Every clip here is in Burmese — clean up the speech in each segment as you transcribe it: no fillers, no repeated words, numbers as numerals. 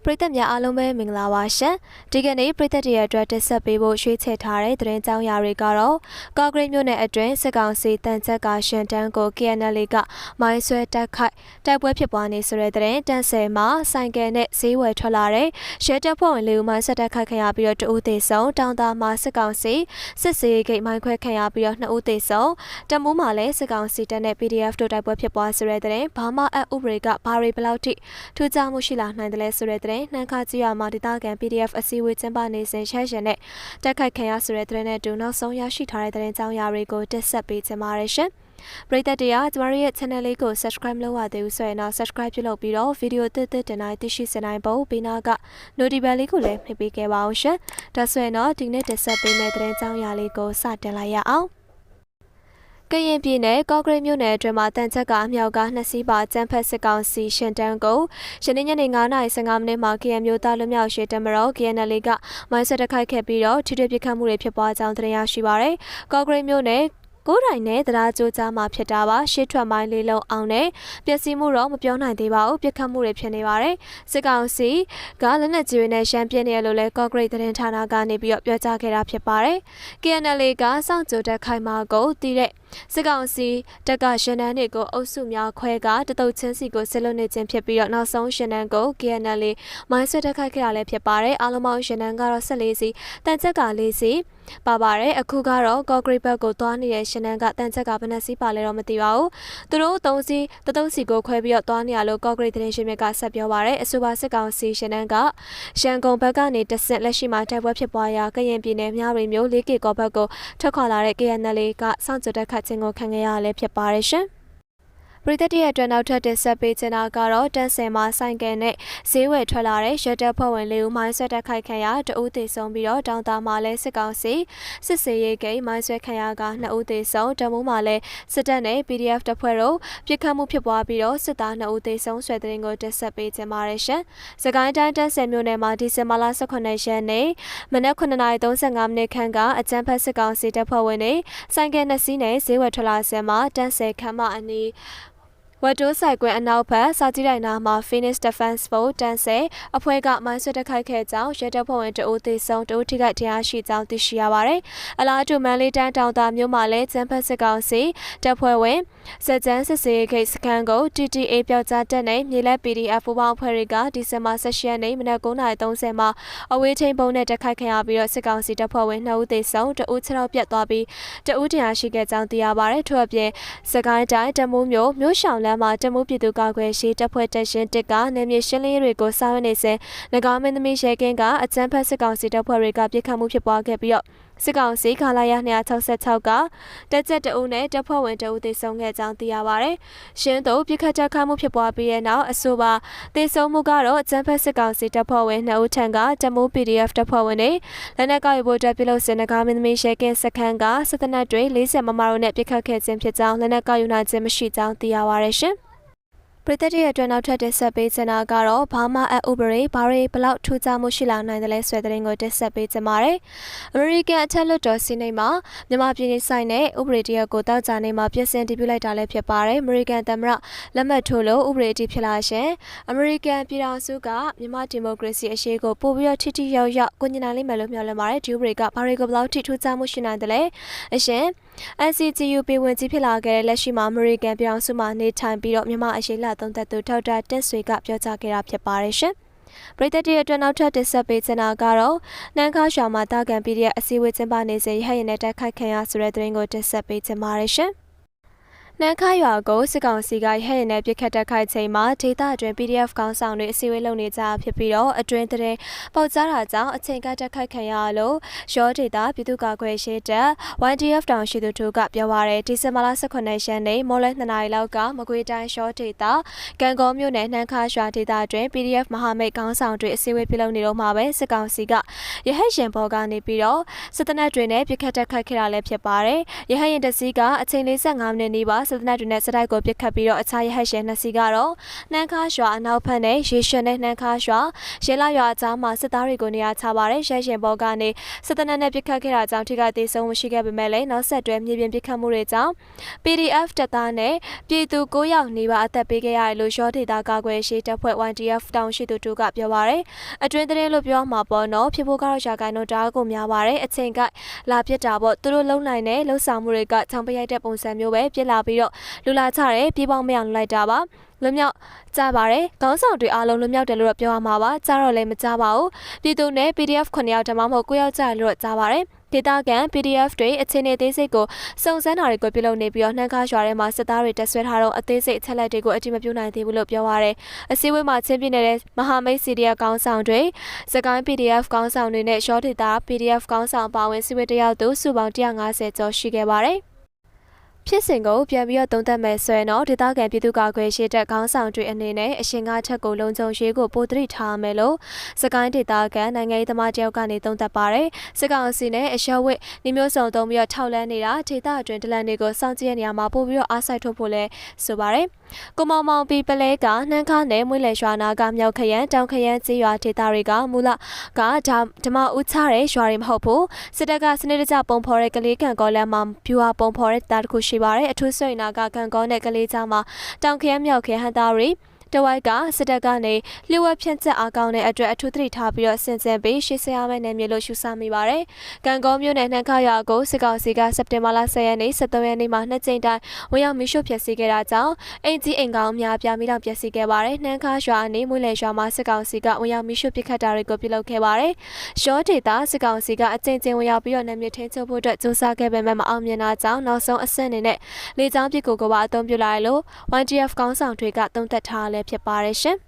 ပရိသတ်များအားလုံးပဲမင်္ဂလာပါရှင်ဒီကနေ့ပရိသတ်တွေရဲ့အတွက်တက်ဆက်ပေးဖို့ရွှေ့ချယ်ထားတဲ့သတင်းကြောင်းရာတွေကတော့ကော့ဂရိတ်မြို့နယ်အတွင်းစစ်ကောင်စီတန်ချက်ကရှန်တန်းကို KNL ကမိုင်းဆွဲတိုက်ခိုက်တိုက်ပွဲဖြစ်ပွားနေဆိုတဲ့သတင်းတန်ဆယ်မှာဆိုင်ကယ်နဲ့ဈေးဝယ်ထွက်လာတဲ့ရဲတပ်ဖွဲ့ဝင်လေးဦးမိုင်းဆက်တိုက်ခိုက်ခံရပြီးတော့တဦးသေဆုံးတောင်သာမှာစစ်ကောင်စီစစ်စေးဂိတ်မိုင်းခွဲခံရပြီးတော့2ဦးသေဆုံးတမူးမှာလည်းစစ်ကောင်စီတပ်နဲ့ PDF တို့တိုက်ပွဲဖြစ်ပွားဆိုတဲ့သတင်းဘာမှအဥပဒေကဘာတွေဘလောက်ထိထူးခြားမှုရှိလာနိုင်တယ်လဲဆိုတဲ့သတင်းနှမ်းခါကြီးရမှာဒေသခံ PDF အစည်းအဝေးကျင်းပနေစဉ်ချက်ရှင်နဲ့တက်ခိုက်ခံရဆိုတဲ့သတင်းနဲ့တူနောက်ဆုံးရရှိထားတဲ့သတင်းကြောင်းရာတွေကိုတက်ဆက်ပေးချင်ပါတယ်ရှင်ပရိသတ်တွေကကျမတို့ရဲ့ channel လေးကို subscribe လုပ်ရသေးဘူးဆိုရင်တော့ subscribe ပြုလုပ်ပြီးတော့ video တစ်တင်တိုင်းသိရှိစနိုင်ဖို့ဘေးနားက notification လေးကိုလည်းနှိပ်ပေးခဲ့ပါအောင်ရှင်ဒါဆိုရင်တော့ဒီနေ့တက်ဆက်ပေးမယ့်သတင်းကြောင်းရာလေးကိုစတင်လိုက်ရအောင်ကရင်ပြည်နယ်ကော့ဂရိတ်မြို့နယ်အတွင်းမှာတန်ချက်ကအမြောက်က2စီးပါကျန်းဖက်စစ်ကောင်စီရှင်တန်းကိုယနေ့ညနေ9:15မိနစ်မှာ KN မျိုးသားလူမျိုးရှေ့တမတော် KNL ကမိုင်းဆက်တိုက်ခိုက်ခဲ့ပြီးတော့ထိတွေ့ပစ်ခတ်မှုတွေဖြစ်ပွားကြောင်းသိရရှိပါရယ်ကော့ဂရိတ်မြို့နယ်ကိုယ်တိုင်နဲ့တရားကြိုးကြားမှာဖြစ်တာပါရှေ့ထွက်မိုင်းလေးလုံးအောင်နဲ့ပျက်စီးမှုတော့မပြောနိုင်သေးပါဘူးပြစ်ခတ်မှုတွေဖြစ်နေပါတယ်စစ်ကောင်စီကလက်နက်ကြီးတွေနဲ့ရှမ်းပြင်းနေရလို့လဲကော့ဂရိတ်သတင်းဌာနကနေပြီးတော့ပြောကြားခဲ့တာဖြစ်ပါတယ် KNL ကစောင့်ကြိုတက်ခိုင်မာကိုတည်တဲ့စစ်ကောင်စီတပ်ကရှင်နန်းတွေကိုအုပ်စုများခွဲကတတုတ်ချင်းစီကိုစစ်လွတ်နေခြင်းဖြစ်ပြီးတော့နောက်ဆုံးရှင်နန်းကို KNL မိုင်းဆွဲတက်ခိုက်ခဲ့ရလဲဖြစ်ပါတယ်အားလုံးပေါင်းရှင်နန်းကတော့14စီတန်ချက်က4စီပါပါတယ်အခုကတော့ကော့ဂရိတ်ဘက်ကိုသွားနေတဲ့ရှင်နန်းကတန်ချက်ကဘယ်နှစီပါလဲတော့မသိပါဘူးသူတို့3စီတတုတ်စီကိုခွဲပြီးတော့သွားနေရလို့ကော့ဂရိတ်သတင်းရှင်မြစ်ကဆက်ပြောပါတယ်အဆိုပါစစ်ကောင်စီရှင်နန်းကရှန်ကုန်ဘက်ကနေတဆင့်လက်ရှိမှာတိုက်ပွဲဖြစ်ပွားရာကရင်ပြည်နယ်မြဝတီမြို့ 4K ကော့ဘက်ကိုထွက်ခွာလာတဲ့ KNL ကစောင့်ကြိုတက်ခတ်ခြင်းကိုခံခဲ့ရလဲဖြစ်ပါတယ်ရှင်ပရိသတ်ရဲ့အတွက်နောက်ထပ်တင်ဆက်ပေးချင်တာကတော့တန်းဆယ်မှာဆိုင်ကယ်နဲ့ဈေးဝယ်ထွက်လာတဲ့ရဲတပ်ဖွဲ့ဝင်လေးဦးမိုင်းဆွဲတိုက်ခိုက်ခံရတဦးသေဆုံးပြီးတော့တောင်သာမှာလည်းစစ်ကောင်စီစစ်စေးရေးဂိတ်မိုင်းဆွဲခံရက2ဦးသေဆုံးတမူးမှာလည်းစစ်တပ်နဲ့ PDF တပ်ဖွဲ့တို့ပြစ်ခတ်မှုဖြစ်ပွားပြီးတော့စစ်သား2ဦးသေဆုံးဆွဲတဲ့တင်ကိုတင်ဆက်ပေးချင်ပါတယ်ရှင်။စကိုင်းတိုင်းတန်းဆယ်မြို့နယ်မှာဒီဇင်ဘာလ18ရက်နေ့မနက်9:35မိနစ်ခန့်ကအကြမ်းဖက်စစ်ကောင်စီတပ်ဖွဲ့ဝင်တွေဆိုင်ကယ်2စီးနဲ့ဈေးဝယ်ထွက်လာစဉ်မှာတန်းဆယ်ခမ်းမအနီးဝတ်တိုးဆိုင်ကွင်းအနောက်ဘက်စာကြည့်တိုင်းနာမှာ Phoenix Defense Force တန်းဆယ်အဖွဲ့ကမိုင်းဆွဲတိုက်ခိုက်ခဲ့ကြောင်းရဲတပ်ဖွဲ့ဝင်တအုပ်သေဆုံးတအုပ်ထိခိုက်တရားရှိကြောင်းသိရှိရပါတယ်။အလားတူမန်လေးတန်းတောင်တာမြို့မှာလည်းကျန်းဖက်စစ်ကောင်စီတပ်ဖွဲ့ဝင်စစ်ကြမ်းစစ်စေးဂိတ်စခန်းကို TTA ပြောက်ကြားတက်နဲ့မြေလက် PDF ပူးပေါင်းအဖွဲ့တွေကဒီဇင်ဘာ18ရက်နေ့မနက်9:30မှာအဝေးထိန်ပုံနဲ့တိုက်ခိုက်ခံရပြီးတော့စစ်ကောင်စီတပ်ဖွဲ့ဝင်2ဦးသေဆုံးတအုပ်ခြေထောက်ပြတ်သွားပြီးတအုပ်တရားရှိခဲ့ကြောင်းသိရပါတယ်။ထို့အပြင်စကိုင်းတိုင်းတမူးမြို့ရှောင်းလမ်းမှာတမူးပြည်သူ့ကာကွယ်ရေးတပ်ဖွဲ့တပ်ရှင်တစ်ကနေမြေရှင်းလင်းရေးတွေကိုဆောင်ရွက်နေစဉ်၎င်းမင်းသမီးရဲကင်းကအကြမ်းဖက်စစ်ကောင်စီတပ်ဖွဲ့တွေကပြစ်ခတ်မှုဖြစ်ပွားခဲ့ပြီးတော့စစ်ကောင်စီခလာရ266ကတက်ချက်တအုပ်နဲ့တပ်ဖွဲ့ဝင်တအုပ်သေဆုံးခဲ့ကြောင်းသိရပါတယ်။ရှင်းတို့ပြစ်ခတ်တိုက်ခိုက်မှုဖြစ်ပွားပြီးတဲ့နောက်အဆိုပါသေဆုံးမှုကတော့အကြမ်းဖက်စစ်ကောင်စီတပ်ဖွဲ့ဝင်2ဦးထံကတမူး PDF တပ်ဖွဲ့ဝင်တွေလက်နက်ကောက်ယူဖို့ပြုလုပ်စဉ်၎င်းမင်းသမီးရဲကင်းစခန်းကစစ်တပ်တွေ40မမတို့နဲ့ပြစ်ခတ်ခဲ့ခြင်းဖြစ်ကြောင်းလက်နက်ကောက်ယူနိုင်ခြင်းမရှိကြောင်းသိရပါတယ်ရှင်။ပရိသတ်ရဲ့အတွက်နောက်ထပ်တင်ဆက်ပေးချင်တာကတော့ဘာမှအဥပဒေဘာတွေဘလောက်ထူးခြားမှုရှိလာနိုင်တယ်လဲဆိုတဲ့သတင်းကိုတင်ဆက်ပေးချင်ပါတယ်။အမေရိကန်အထက်လွှတ်တော်စီနေမှာမြန်မာပြည်နယ်ဆိုင်တဲ့ဥပဒေတရက်ကိုတောက်ကြနေမှာပြင်ဆင်တည်ပြုလိုက်တာလည်းဖြစ်ပါတယ်။အမေရိကန်သမ္မတလက်မှတ်ထိုးလို့ဥပဒေတည်ဖြစ်လာရှင်။အမေရိကန်ပြည်ထောင်စုကမြန်မာဒီမိုကရေစီအရှိကိုပို့ပြီးတော့ထိထိရောက်ရောက်ကိုညင်နိုင်လိမ့်မယ်လို့မျှော်လင့်ပါတယ်။ဒီဥပဒေကဘာတွေကိုဘလောက်ထိထူးခြားမှုရှိနိုင်တယ်လဲ။အရှင်NCGU ပြည်ဝင်ကြီးဖြစ်လာခဲ့တဲ့လက်ရှိမှာအမေရိကန်ပြည်ထောင်စုမှာနေထိုင်ပြီးတော့မြန်မာအရေးလှသုံးသက်သူထောက်တာတက်ဆွေကပြောကြားခဲ့တာဖြစ်ပါတယ်ရှင်။ပရိသတ်ရဲ့အတွက်နောက်ထပ်တင်ဆက်ပေးချင်တာကတော့နန်းခါရွာမှာတာကန် PDF အစည်းအဝေးကျင်းပနေစဉ်ရဟရင်နဲ့တိုက်ခိုက်ခံရဆိုတဲ့သတင်းကိုတင်ဆက်ပေးချင်ပါတယ်ရှင်။နန်းခါရွာကိုစစ်ကောင်စီကဟဲ့ရင်နဲ့ပြစ်ခတ်တိုက်ခိုက်ချိန်မှာဒေသအတွင်း PDF ကောင်းဆောင်တွေအစည်းအဝေးလုပ်နေကြဖြစ်ပြီးတော့အတွင်းတဲ့ပေါက်ကြားတာကြောင့်အချိန်ကတိုက်ခိုက်ခံရလို့ရောဒေသပြည်သူ့ကာကွယ်ရေးတပ် YDF တောင်ရှိသူတို့ကပြောပါရယ်ဒီဇင်ဘာလ18ရက်နေ့မော်လ2နာရီလောက်ကမကွေးတိုင်းရောဒေသကံကောမြို့နယ်နန်းခါရွာဒေသအတွင်း PDF မဟာမိတ်ကောင်းဆောင်တွေအစည်းအဝေးပြုလုပ်နေတော့မှာပဲစစ်ကောင်စီကရဟရင်ဘော်ကနေပြီးတော့စစ်တပ်တွေနဲ့ပြစ်ခတ်တိုက်ခိုက်ခဲ့တာလည်းဖြစ်ပါတယ်ရဟရင်တစည်းကအချိန်45မိနစ်နီးပါ စစ်တပ်တွေနဲ့စစ်တိုက်ကိုပစ်ခတ်ပြီးတော့အခြားရဟတ်ရှင်နှစ်စီးကတော့နှမ်းခါရွာအနောက်ဘက်နဲ့ရေရှင်နဲ့နှမ်းခါရွာရဲလာရွာအကြားမှာစစ်သားတွေကိုနေရာချပါတယ်ရဟတ်ရှင်ဘော်ကနေစစ်တပ်နဲ့ပစ်ခတ်ခဲ့တာကြောင့်ထိခိုက်ဒေဆုံးရှိခဲ့ပေမဲ့လည်းနောက်ဆက်တွဲမြေပြင်ပစ်ခတ်မှုတွေကြောင့် PDF တပ်သားနဲ့ပြည်သူ9ယောက်နေပါအသက်ပေးခဲ့ရတယ်လို့ရှော့ဒေတာကာကွယ်ရေးတပ်ဖွဲ့ YDF တောင်ရှိသူတို့ကပြောပါတယ်အတွင်းသတင်းလို့ပြောမှာပေါ့နော်ဖြစ်ဖို့ကတော့ရှာကိုင်းတို့တားကိုများပါတယ်အချိန်ကလာပြစ်တာပေါ့သူတို့လုံနိုင်တဲ့လှုပ်ဆောင်မှုတွေကချောင်းပရိုက်တဲ့ပုံစံမျိုးပဲပြစ်လာပြီးတော့လူလာချတယ်ပြေးပေါင်းမရအောင်လိုက်တာပါလွမြောက်ကြပါတယ်ခေါင်းဆောင်တွေအားလုံးလွမြောက်တယ်လို့ပြောရမှာပါကြားတော့လည်းမကြားပါဘူးပြည်သူနဲ့ PDF 9ယောက်တမမဟုတ်9ယောက်ကြားလို့ကြားပါတယ်ဒေတာကန် PDF တွေအခြေအနေသေးစိတ်ကိုစုံစမ်းတာတွေကိုပြုလုပ်နေပြီးတော့နှမ်းကားရွာထဲမှာစစ်သားတွေတက်ဆွဲထားတော့အသေးစိတ်အချက်လက်တွေကိုအတိမပြုနိုင်သေးဘူးလို့ပြောပါရယ်အစည်းအဝေးမှာချင်းပြနေတဲ့မဟာမိတ် CDF ကောင်းဆောင်တွေစကိုင်း PDF ကောင်းဆောင်တွေနဲ့ရှော့ဒေတာ PDF ကောင်းဆောင်ပါဝင်စည်းဝေးတယောက်တို့စုပေါင်း150ကျော်ရှိခဲ့ပါတယ်ဖြစ်စဉ်ကိုပြန်ပြီးတော့သုံးသပ်မယ်ဆိုရင်တော့ဒေသခံပြည်သူ့ကာကွယ်ရေးတပ်ခေါင်းဆောင်တွေအနေနဲ့အရှင်ကချက်ကိုလုံခြုံရေးကိုပို့သတိထားမယ်လို့စကိုင်းဒေသခံနိုင်ငံရေးသမားတယောက်ကနေသုံးသပ်ပါတယ်စစ်ကောင်စီနဲ့အရှော့ဝစ်နှမျိုးစုံသုံးပြီးတော့ထောက်လန်းနေတာဒေသအတွင်းဒလန်တွေကိုစောင့်ကြည့်နေရမှာပို့ပြီးတော့အားစိုက်ထုတ်ဖို့လဲဆိုပါတယ်ကိုမောင်မောင်ပီပလဲကနှမ်းခါနဲ့မွေးလေရွာနာကမြောက်ခရန်တောင်ခရန်ကျေးရွာဒေသတွေကမူလကဓမ္မဦးချတဲ့ရွာတွေမဟုတ်ဘူးစစ်တပ်ကစနစ်တကျပုံဖော်တဲ့ကလေးကန်ကောလမ်းမှာပြူဟာပုံဖော်တဲ့တာတစ်ခုရှိပါတယ်အထူးဆိုရင်နာကကန်ကောနဲ့ကလေးချာမှာတောင်ခရန်မြောက်ခရန်ဟန်တာရီတဝိုက်ကစစ်တပ်ကနေလျှို့ဝှက်ဖြန့်ချက်အားကောင်းတဲ့အတွက်အထူးသတိထားပြီးတော့ဆင်ဆင်ပြီးရှေ့ဆက်ရမယ့်နယ်မြေလို့ရှုဆမိပါတယ်။ကံကောမြို့နယ်နှမ်းခါရွာကိုစစ်ကောင်စီကစက်တင်ဘာလ10ရက်နေ့17ရက်နေ့မှာနှစ်ကြိမ်တိုင်ဝင်ရောက်မိရှုဖျက်ဆီးခဲ့တာကြောင့်အင်ကြီးအင်ကောင်များပြားမိတော့ပျက်စီးခဲ့ပါတယ်။နှမ်းခါရွာအနေမွေးလေရွာမှာစစ်ကောင်စီကဝင်ရောက်မိရှုပစ်ခတ်တာတွေကိုပြုလုပ်ခဲ့ပါတယ်။ရှော့ဒေတာစစ်ကောင်စီကအကြိမ်ကြိမ်ဝင်ရောက်ပြီးတော့နယ်မြေထင်းချုပ်ဖို့အတွက်စူးစမ်းခဲ့ပေမဲ့မအောင်မြင်တာကြောင့်နောက်ဆုံးအဆင့်အနေနဲ့လေကြောင်းပစ်ကူကိုပါအသုံးပြုလာတယ်လို့ YDF ကောင်းဆောင်တွေကသုံးသပ်ထားလဲဖြစ်ပါတယ်ရှင်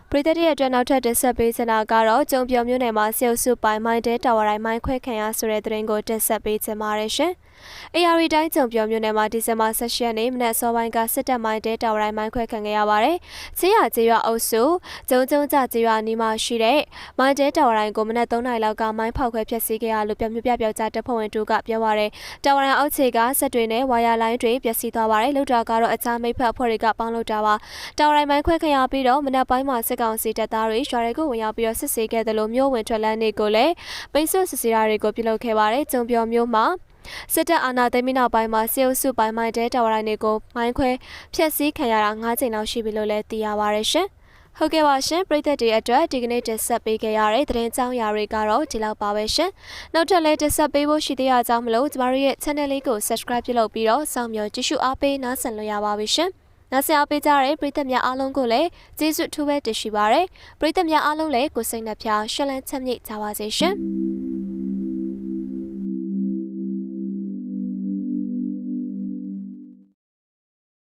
ပရိသတ်ရဲ့အတွက်နောက်ထပ်တင်ဆက်ပေးချင်တာကတော့ကျုံပြော်မြို့နယ်မှာဆီအုပ်စုပိုင်းမိုင်းတဲတာဝါတိုင်းမိုင်းခွဲခံရဆိုတဲ့သတင်းကိုတင်ဆက်ပေးချင်ပါတယ်ရှင်။ AR တိုင်းကျုံပြော်မြို့နယ်မှာဒီဇင်ဘာ16ရက်နေ့မနက်စောပိုင်းကစစ်တပ်မိုင်းတဲတာဝါတိုင်းမိုင်းခွဲခံခဲ့ရပါတယ်။ချေးရကျေးရွာအုပ်စုကျုံကြကျေးရွာနီးမှာရှိတဲ့မိုင်းတဲတာဝါတိုင်းကိုမနက်3နာရီလောက်ကမိုင်းဖောက်ခွဲဖျက်ဆီးခဲ့ရလို့ပြောကြားတပ်ဖွဲ့ဝင်တို့ကပြောပါရယ်။တာဝါတိုင်းအောက်ခြေကဆက်တွေနဲ့ဝါယာလိုင်းတွေပျက်စီးသွားပါတယ်။လောက်တာကတော့အခြားမိဖက်အဖွဲ့တွေကပေါင်းလုပ်တာပါ။တာဝါတိုင်းမိုင်းခွဲခံရပြီးတော့မနက်ပိုင်းမှာစစ်ကောင်စီတပ်သားတွေရွာတွေကိုဝင်ရောက်ပြီးတော့စစ်ဆေးခဲ့တယ်လို့မျိုးဝင်ထွက်လန်းတွေကိုလည်းပိတ်ဆို့စစ်ဆေးတာတွေကိုပြုလုပ်ခဲ့ပါတယ်။ကျုံပြော်မြို့မှာစစ်တပ်အာဏာသိမ်းပြီးနောက်ပိုင်းမှာဆီအုပ်စုပိုင်းမိုင်းတဲတာဝါတိုင်းတွေကိုမိုင်းခွဲဖျက်ဆီးခံရတာ9ကြိမ်လောက်ရှိပြီလို့လည်းသိရပါရရှင်။ဟုတ်ကဲ့ပါရှင်ပရိသတ်တွေအတွက်ဒီကနေ့တင်ဆက်ပေးခဲ့ရတဲ့သတင်းကြောင်းရာတွေကတော့ဒီလောက်ပါပဲရှင်။နောက်ထပ်လည်းတင်ဆက်ပေးဖို့ရှိသေးတာကြောင့်မလို့ကျမတို့ရဲ့ channel လေးကို subscribe ပြုလုပ်ပြီးတော့စောင့်မျှော်ကြည့်ရှုအားပေးနားဆင်လို့ရပါပြီရှင်။နောက်ဆက်အားပေးကြတဲ့ပရိသတ်များအားလုံးကိုလည်းကျေးဇူးထူးပဲတင်ရှိပါရယ်ပရိသတ်များအားလုံးလည်းကိုယ်စိတ်နှပြရှင်းလန်းချမ်းမြေ့ကြပါစေရှင်။